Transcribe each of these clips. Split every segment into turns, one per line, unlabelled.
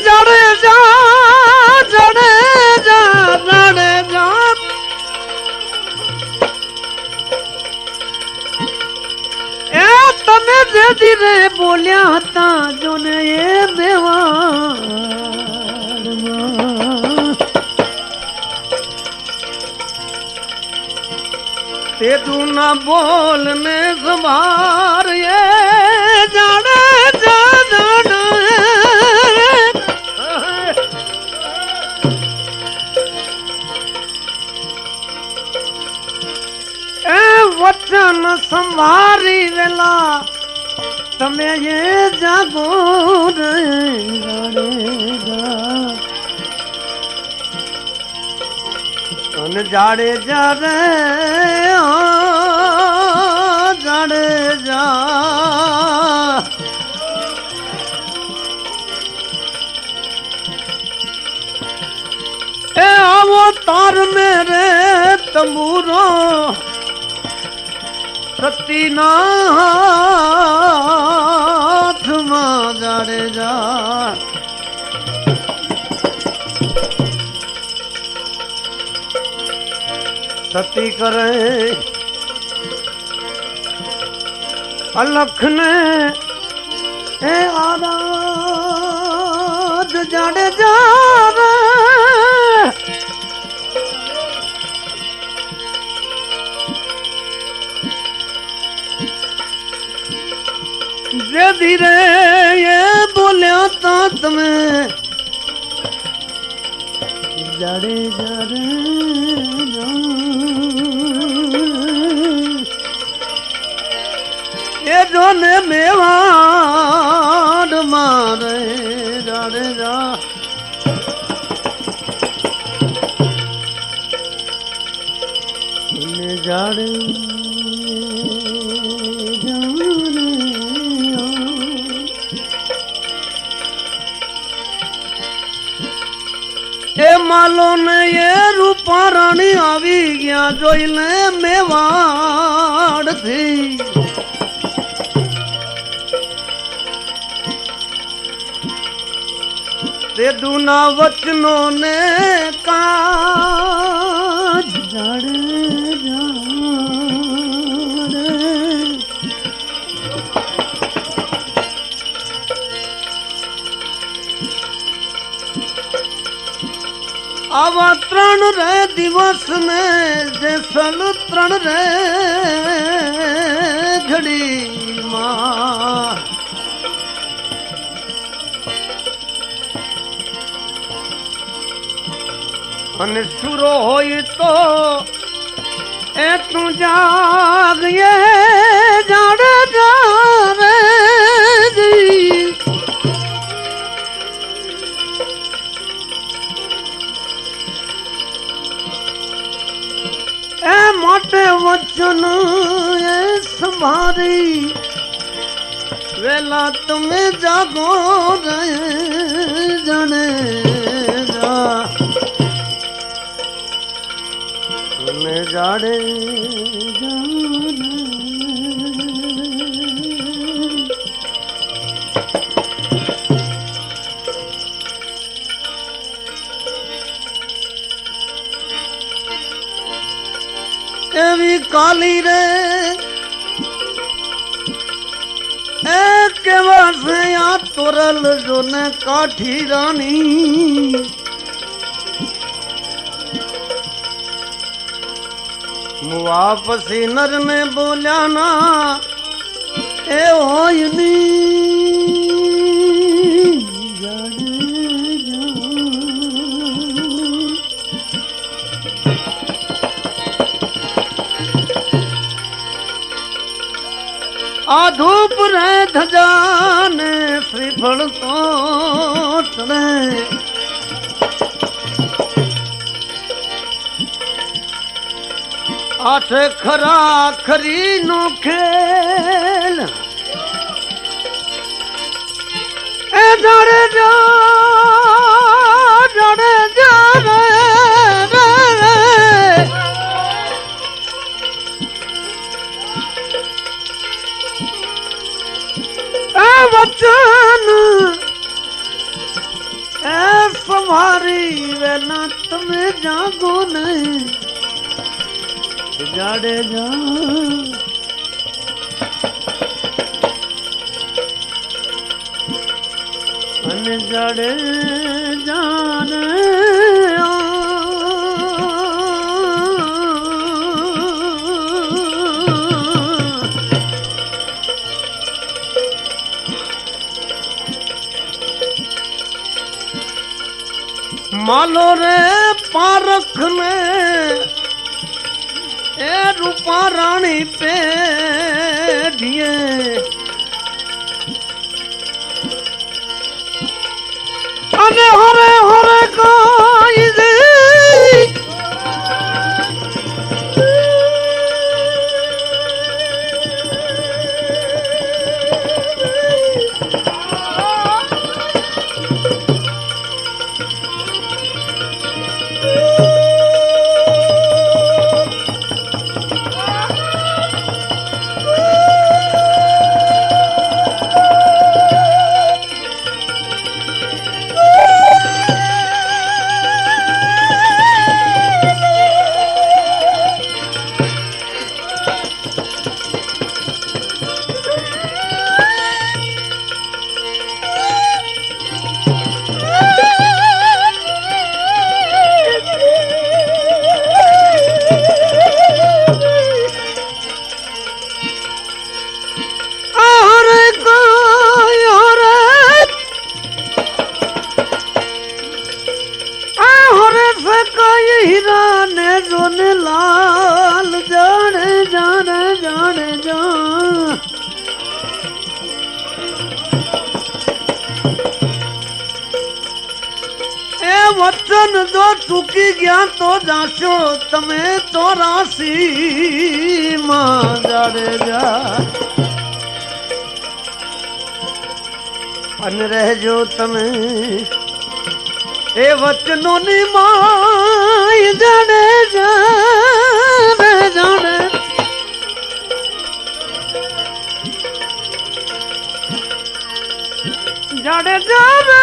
જાડેજા જાડેજા જાડેજા એ તમે જે ધીરે બોલ્યા હતા જોને એ મેવાડમાં તે તું ના બોલ ને સંભાર એ જાડેજા वचन संभारी वेला तमे ये जागो जाड़े जा रे जाड़े जा ए आवो तार मेरे तंबूरो सतीनाथ मां जाड़ेजा सती करे अलख ने ए आराध जाड़ेजा जे धीरे ये बोलिया ता तुम्हें जाड़े जाड़े ये जो ने मेवाड़ मारे जाड़े जा जाड़े ए मालो ने ये रूपा रानी आवी गया जो इन्हें मेवाड़ थी ते दूना वचनों ने काज जाड़े आवा त्रण रे दिवस ने जैसल त्रण रे घड़ी मां अन शुरू होई तो ए तू जाग ये जाड़े जारे जी ए मोटे वचन ए संभारी वेला तुम्हें जागो रहे जाने जा तुम्हें जाड़े जाने एवी काली रे एक से या तुरल जो ने काठी रानी वापसी नर ने बोलिया ना ए होयनी आधूप रे धजाने श्रीफल तो चढ़े आठ खरा खरी नो खेल ए जाड़े जा जाड़े जा वचन संभारी वे ना तुम्हें जागो नहीं जाड़े जा जड़े जाने मालो रे पारख ने ए रूपा रानी पे दिए अने हरे हरे काई दे लाल जाने जाने जाने जा ए वचन जो चुकी गया तो जाशो तमे 84 मां जाने जा अन रह जो तमे ए वचनों नी माई जाने जाने जाने जाने जाने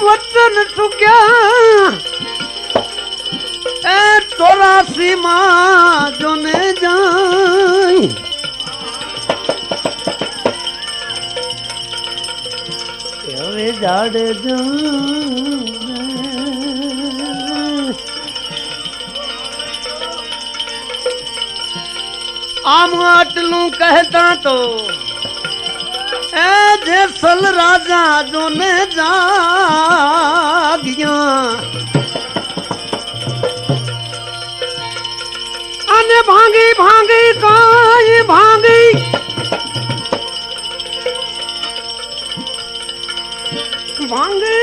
वचन चुक्या ए 84 मां जो ने जाई वे जाड़े जा आम अटलू कहता तो ए जैसल राजा जो ने जागिया अने भांगी भांगी काई भांगी भांगी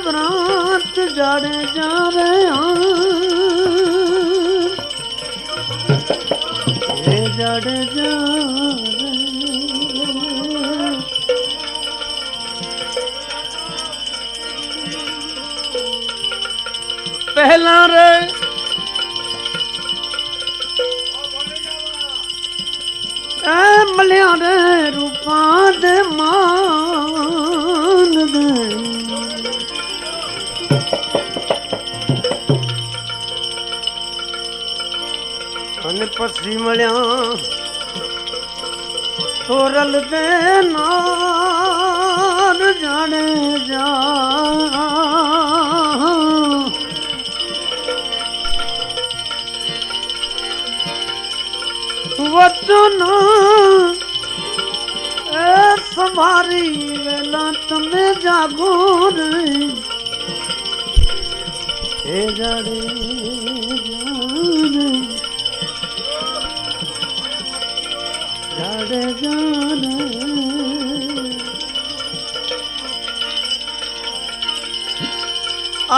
बरात जाड़े जा रहे जाड़े जा पहला रे मलिया रे रूपा दे मान दे अने पसी मलिया तोरल दे नार जाने जा वचन सवारी वेला तमे जागो रे हे जाड़े जाड़े जाड़े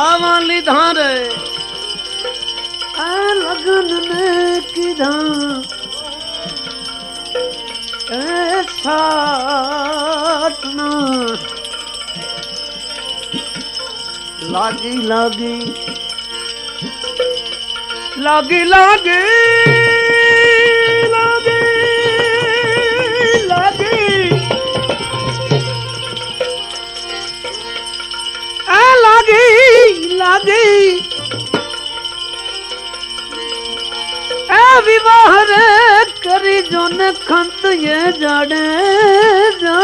आवाली धारे लगन ने किधा साटना लागी लागी लागी लागी लागी लागी लागी लागी विवाह रे करी जोन खंत ये जाड़े जा